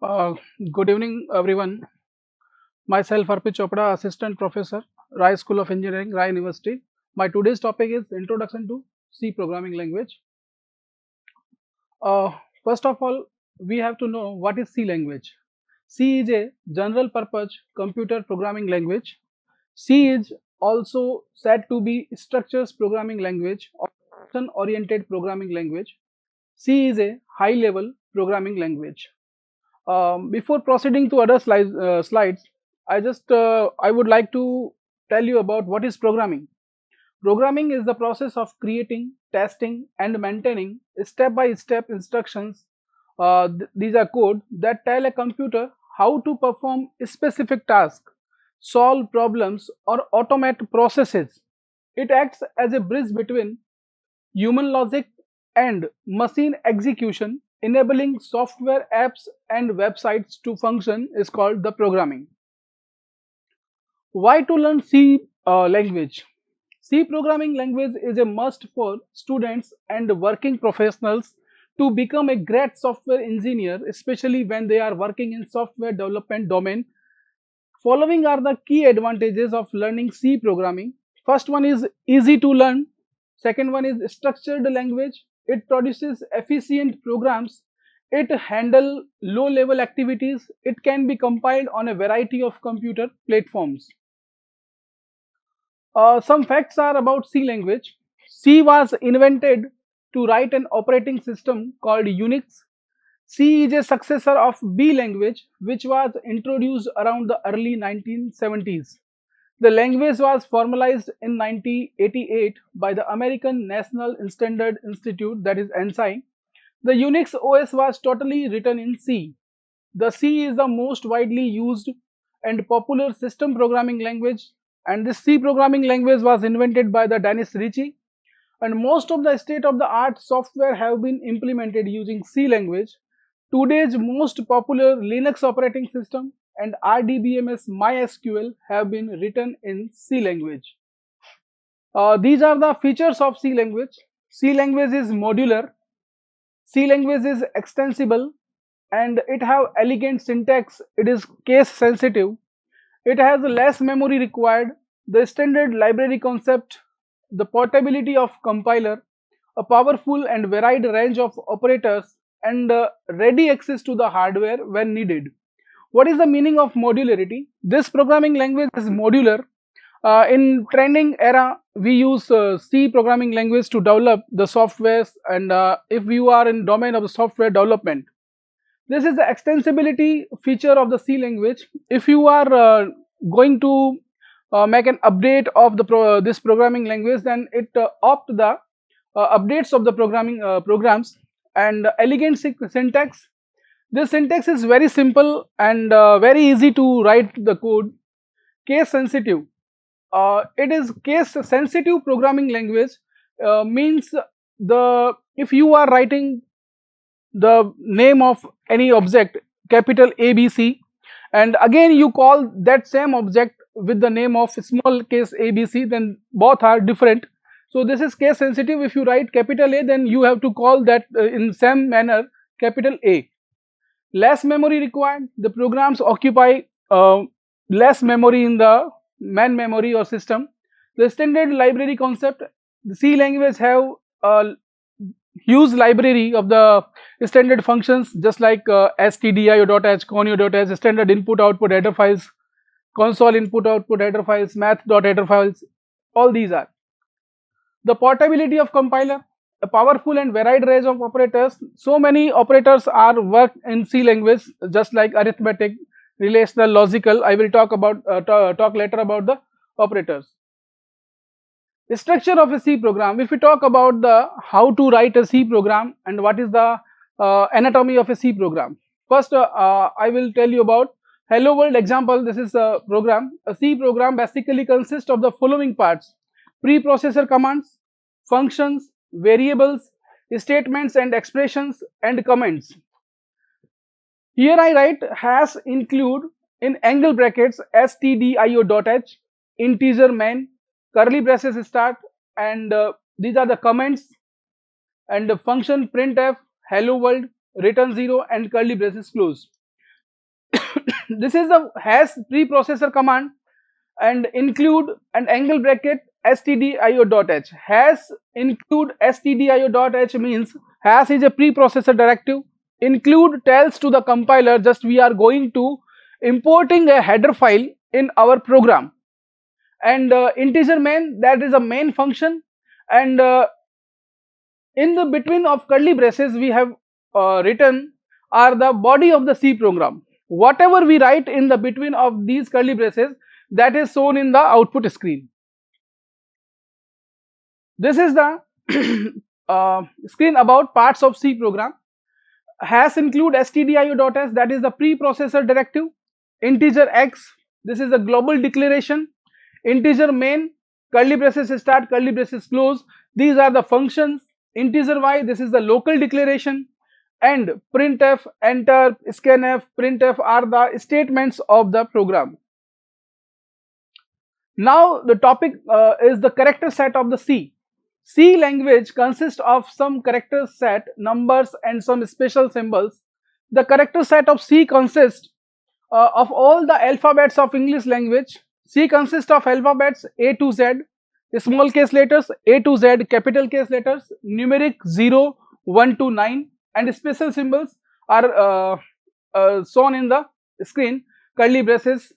Uh, Good evening, everyone. Myself, Arpit Chopra, Assistant Professor, Rai School of Engineering, Rai University. My today's topic is Introduction to C Programming Language. Uh, First of all, we have to know what is C language. C is a general purpose computer programming language. C is also said to be structures programming language or function oriented programming language. C is a high level programming language. Before proceeding to other slides, I would like to tell you about what is programming. Programming is the process of creating, testing, and maintaining step-by-step instructions. These are code that tell a computer how to perform a specific task, solve problems, or automate processes. It acts as a bridge between human logic and machine execution, enabling software apps and websites to function is called the programming. Why to learn C language? C programming language is a must for students and working professionals to become a great software engineer, especially when they are working in software development domain. Following are the key advantages of learning C programming. First one is easy to learn. Second one is structured language. It produces efficient programs. It handle low level activities. It can be compiled on a variety of computer platforms. Some facts are about C language. C was invented to write an operating system called Unix. C is a successor of B language, which was introduced around the early 1970s. The language was formalized in 1988 by the American National Standard Institute, that is NSI. The Unix OS was totally written in C. The C is the most widely used and popular system programming language, and this C programming language was invented by the Dennis Ritchie. And most of the state of the art software have been implemented using C language. Today's most popular Linux operating system and RDBMS MySQL have been written in C language. These are the features of C language. C language is modular. C language is extensible, and it have elegant syntax. It is case sensitive. It has less memory required. The standard library concept, the portability of compiler, a powerful and varied range of operators, and ready access to the hardware when needed. What is the meaning of modularity? This programming language is modular. In trending era, we use C programming language to develop the softwares, and if you are in domain of the software development, this is the extensibility feature of the C language. If you are going to make an update of this programming language, then it opt the updates of the programming programs and elegant syntax. This syntax is very simple and very easy to write the code. Case sensitive. It is case sensitive programming language, means the if you are writing the name of any object, capital ABC, and again you call that same object with the name of small case ABC, then both are different. So this is case sensitive. If you write capital A, then you have to call that in same manner capital A. Less memory required. The programs occupy less memory in the main memory or system. The standard library concept. The C language have a huge library of the standard functions, just like stdio.h, conio.h, standard input output header files, console input output header files, math.header files. All these are. The portability of compiler, a powerful and varied range of operators. So many operators are worked in C language, just like arithmetic, relational, logical. I will talk later about the operators. The structure of a C program. If we talk about the how to write a C program and what is the anatomy of a C program. First, I will tell you about Hello World example. This is a program. A C program basically consists of the following parts: preprocessor commands, functions, variables, statements and expressions, and comments. Here I write hash include in angle brackets stdio.h, integer main, curly braces start, and these are the comments, and the function printf, hello world, return 0 and curly braces close. This is the hash preprocessor command and include an angle bracket stdio.h. Hash include stdio.h means hash is a preprocessor directive. Include tells to the compiler just we are going to importing a header file in our program, and integer main, that is a main function, and in the between of curly braces we have written are the body of the C program. Whatever we write in the between of these curly braces, that is shown in the output screen. This is the screen about parts of C program. Hash include stdio.h, that is the preprocessor directive. Integer x, this is the global declaration. Integer main, curly braces start, curly braces close, these are the functions. Integer y, this is the local declaration, and printf, enter, scanf, printf are the statements of the program. Now the topic is the character set of the C. C language consists of some character set, numbers and some special symbols. The character set of C consists of all the alphabets of English language. C consists of alphabets A to Z, small case letters A to Z, capital case letters, numeric 0, 1 to 9, and special symbols are shown in the screen: curly braces,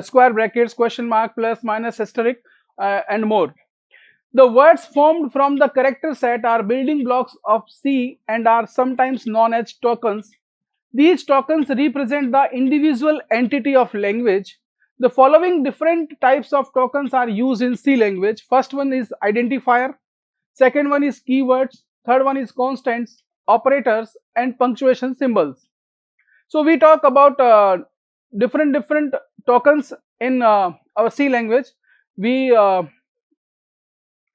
square brackets, question mark, plus, minus, asterisk, and more. The words formed from the character set are building blocks of C and are sometimes known as tokens. These tokens represent the individual entity of language. The following different types of tokens are used in C language. First one is identifier, second one is keywords, third one is constants, operators, and punctuation symbols. So we talk about different tokens in our C language. We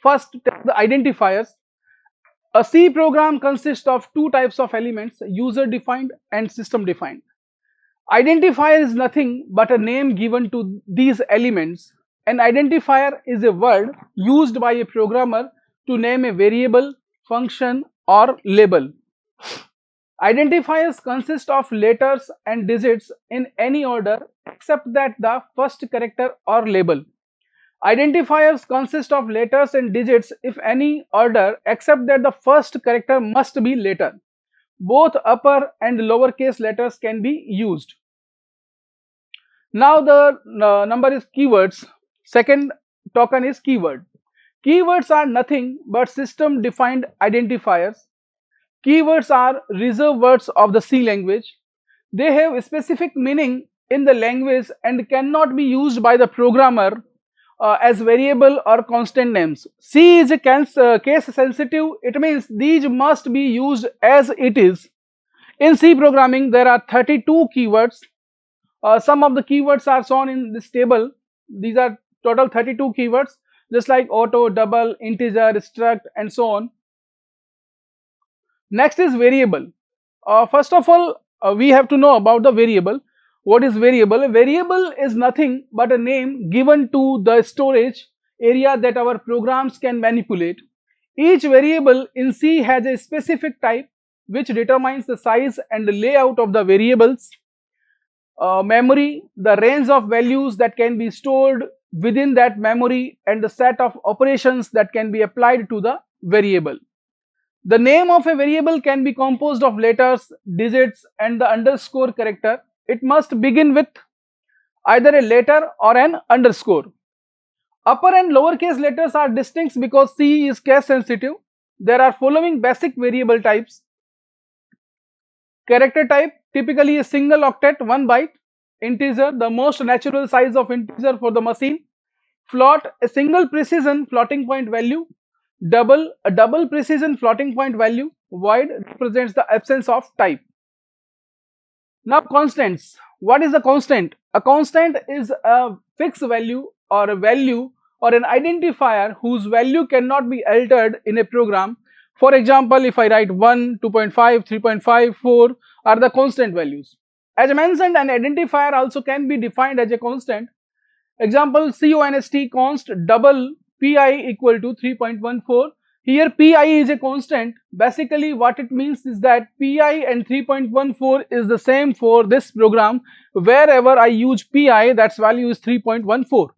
first take the identifiers. A C program consists of two types of elements: user defined and system defined. Identifier is nothing but a name given to these elements. An identifier is a word used by a programmer to name a variable, function, or label. Identifiers consist of letters and digits in any order except that the first character or label. Identifiers consist of letters and digits if any order except that the first character must be letter. Both upper and lowercase letters can be used. Now the number is keywords. Second token is keyword. Keywords are nothing but system defined identifiers. Keywords are reserved words of the C language. They have a specific meaning in the language and cannot be used by the programmer as variable or constant names. C is a case sensitive. It means these must be used as it is. In C programming, there are 32 keywords. Some of the keywords are shown in this table. These are total 32 keywords, just like auto, double, integer, struct, and so on. Next is variable. First of all, we have to know about the variable. What is variable? A variable is nothing but a name given to the storage area that our programs can manipulate. Each variable in C has a specific type which determines the size and the layout of the variables. Memory, the range of values that can be stored within that memory, and the set of operations that can be applied to the variable. The name of a variable can be composed of letters, digits, and the underscore character. It must begin with either a letter or an underscore. Upper and lowercase letters are distinct because C is case sensitive. There are following basic variable types. Character type, typically a single octet, 1 byte. Integer, the most natural size of integer for the machine. Float, a single precision floating point value. Double, a double precision floating point value. Void represents the absence of type. Now constants. What is a constant? A constant is a fixed value or a value or an identifier whose value cannot be altered in a program. For example, if I write 1, 2.5, 3.5, 4 are the constant values. As mentioned, an identifier also can be defined as a constant. Example, const double pi equal to 3.14. Here pi is a constant. Basically what it means is that pi and 3.14 is the same for this program. Wherever I use pi, that's value is 3.14.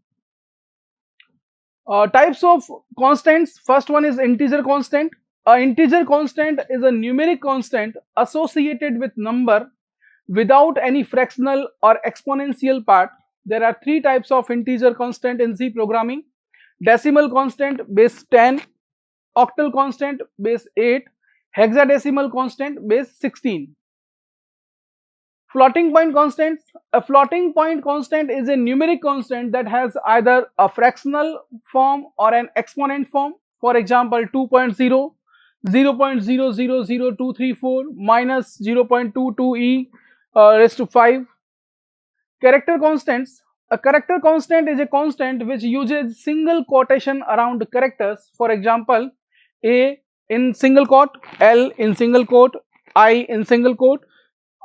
Types of constants. First one is integer constant. Integer constant is a numeric constant associated with number without any fractional or exponential part. There are three types of integer constant in C programming: decimal constant base 10, octal constant base 8, hexadecimal constant base 16. Floating point constants. A floating point constant is a numeric constant that has either a fractional form or an exponent form. For example, 2.0, 0.000234 minus 0.22e raised to 5. Character constants. A character constant is a constant which uses single quotation around characters. For example, A in single quote, L in single quote, I in single quote,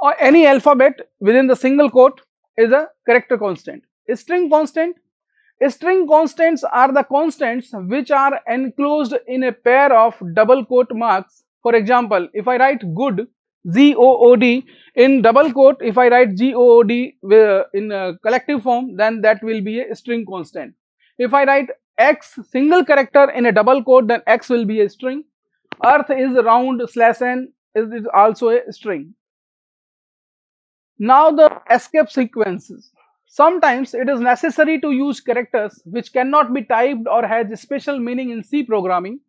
or any alphabet within the single quote is a character constant. A string constant. String constants are the constants which are enclosed in a pair of double quote marks. For example, if I write good, Good, in double quote, if I write Good in collective form, then that will be a string constant. If I write X single character in a double quote, then X will be a string. Earth is round / n is also a string. Now the escape sequences. Sometimes it is necessary to use characters which cannot be typed or has special meaning in C programming.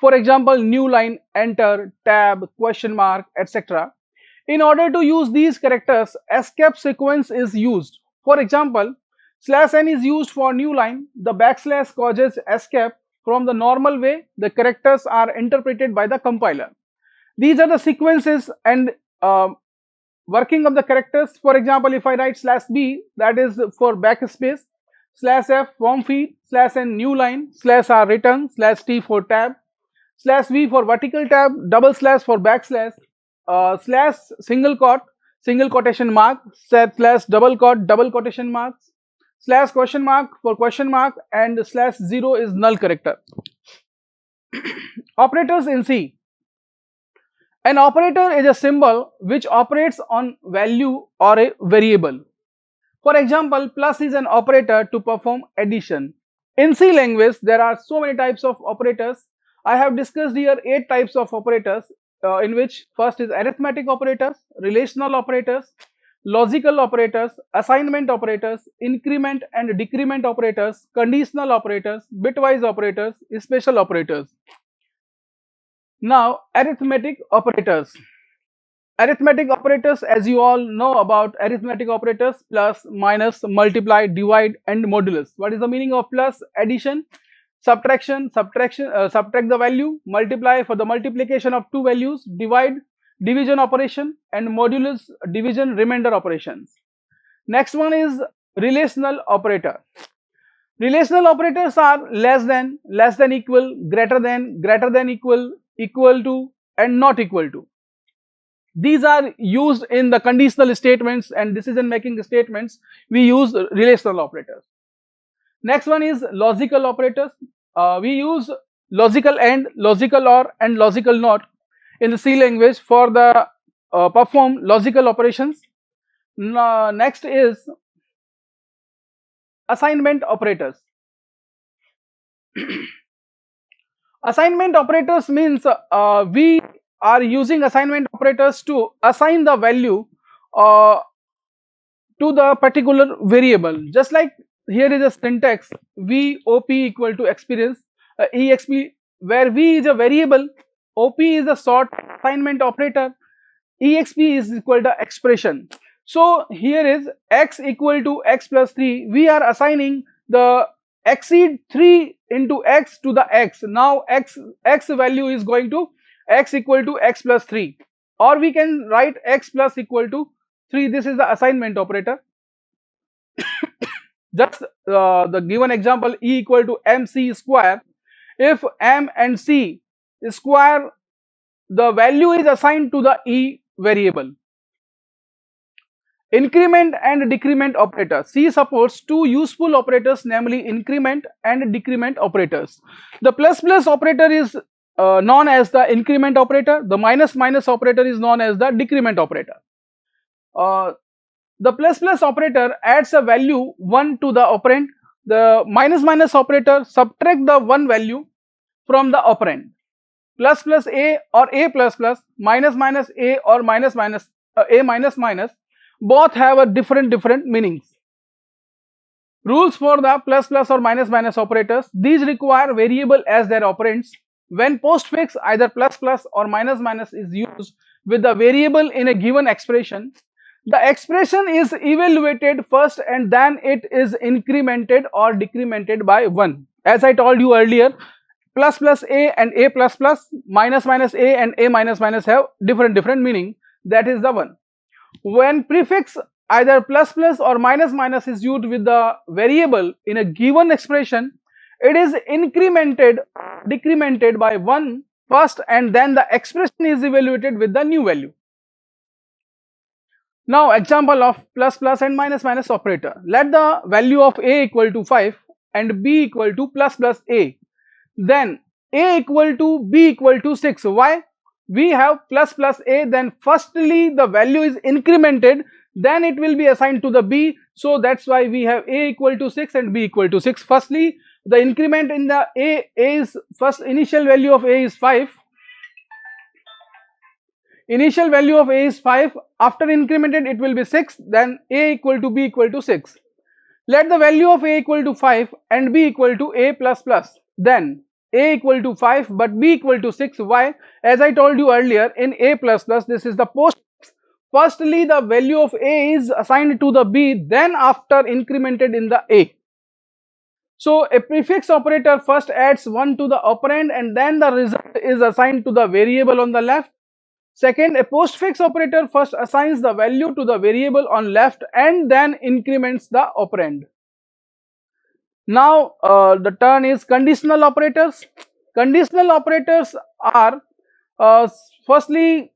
For example, new line, enter, tab, question mark, etc. In order to use these characters, escape sequence is used. For example, /n is used for new line. The backslash causes escape. From the normal way, the characters are interpreted by the compiler. These are the sequences and working of the characters. For example, if I write /b, that is for backspace, /f form feed, /n new line, /r return, /t for tab, /v for vertical tab, double slash for backslash, slash single quote, single quotation mark, slash double quote, double quotation marks, slash question mark for question mark, and /0 is null character. Operators in C. An operator is a symbol which operates on value or a variable. For example, plus is an operator to perform addition. In C language, there are so many types of operators. I have discussed here 8 types of operators, in which first is arithmetic operators, relational operators, logical operators, assignment operators, increment and decrement operators, conditional operators, bitwise operators, special operators. Now, arithmetic operators. Arithmetic operators, as you all know about arithmetic operators: plus, minus, multiply, divide, and modulus. What is the meaning of plus? Addition. Subtract the value. Multiply for the multiplication of two values. Divide, division operation, and modulus, division remainder operations. Next one is relational operator. Relational operators are less than equal, greater than equal to, and not equal to. These are used in the conditional statements and decision making statements. We use relational operators. Next one is logical operators. We use logical AND, logical OR, and logical NOT in the C language for the perform logical operations. Next is assignment operators. Assignment operators means we are using assignment operators to assign the value to the particular variable. Just like here is a syntax: VOP equal to experience, EXP, where V is a variable, OP is a sort assignment operator, EXP is equal to expression. So here is x equal to x plus 3. We are assigning the exceed 3 into x to the x. Now x value is going to x equal to x plus 3, or we can write x plus equal to 3. This is the assignment operator. Just the given example, E equal to MC square. If M and C square, the value is assigned to the E variable. Increment and decrement operator. C supports two useful operators, namely increment and decrement operators. The plus operator is known as the increment operator. The minus minus operator is known as the decrement operator. The plus plus operator adds a value 1 to the operand. The minus minus operator subtract the 1 value from the operand. Plus plus a or a plus plus, minus minus a or minus minus a minus minus, both have a different meanings. Rules for the plus plus or minus minus operators: these require variable as their operands. When postfix either plus plus or minus minus is used with the variable in a given expression, the expression is evaluated first and then it is incremented or decremented by 1. As I told you earlier, plus plus a and a plus plus, minus minus a and a minus minus have different meaning. That is the one. When prefix either plus plus or minus minus is used with the variable in a given expression, it is decremented by 1 first and then the expression is evaluated with the new value. Now example of plus plus and minus minus operator. Let the value of a equal to 5 and b equal to plus plus a. Then a equal to b equal to 6. Why? We have plus plus a, then firstly the value is incremented, then it will be assigned to the b. So that's why we have a equal to 6 and b equal to 6. Firstly, the increment in the a is, first initial value of a is 5. Initial value of a is 5, after incremented it will be 6, then a equal to b equal to 6. Let the value of a equal to 5 and b equal to a plus plus. Then a equal to 5 but b equal to 6. Why? As I told you earlier, in a plus plus this is the post. Firstly the value of a is assigned to the b, then after incremented in the a. So a prefix operator first adds 1 to the operand and then the result is assigned to the variable on the left. Second, a postfix operator first assigns the value to the variable on left and then increments the operand. Now the turn is conditional operators. Conditional operators are, firstly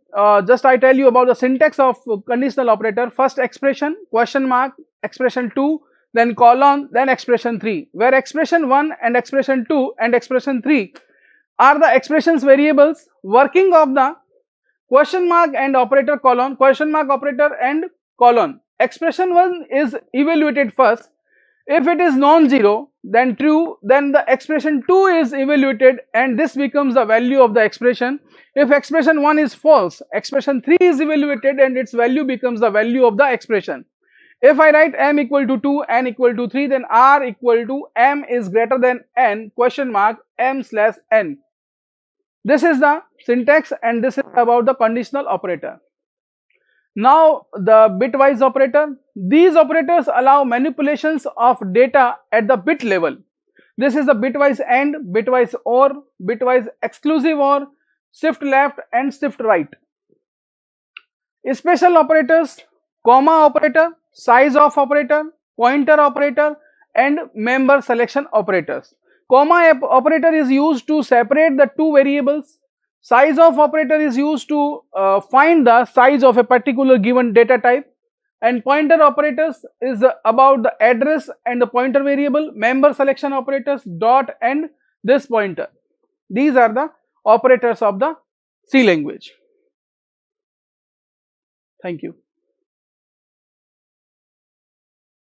just I tell you about the syntax of conditional operator. First expression, question mark, expression 2, then colon, then expression 3, where expression 1 and expression 2 and expression 3 are the expressions variables. Working of the question mark and operator colon, question mark operator and colon. Expression 1 is evaluated first. If it is non-zero, then true, then the expression 2 is evaluated and this becomes the value of the expression. If expression 1 is false, expression 3 is evaluated and its value becomes the value of the expression. If I write m equal to 2, n equal to 3, then r equal to m is greater than n, question mark, m slash n. This is the syntax and this is about the conditional operator. Now the bitwise operator. These operators allow manipulations of data at the bit level. This is the bitwise AND, bitwise OR, bitwise exclusive OR, shift left and shift right. Special operators: comma operator, size of operator, pointer operator and member selection operators. Comma operator is used to separate the two variables. Size of operator is used to find the size of a particular given data type. And pointer operators is about the address and the pointer variable. Member selection operators, dot and this pointer. These are the operators of the C language. Thank you.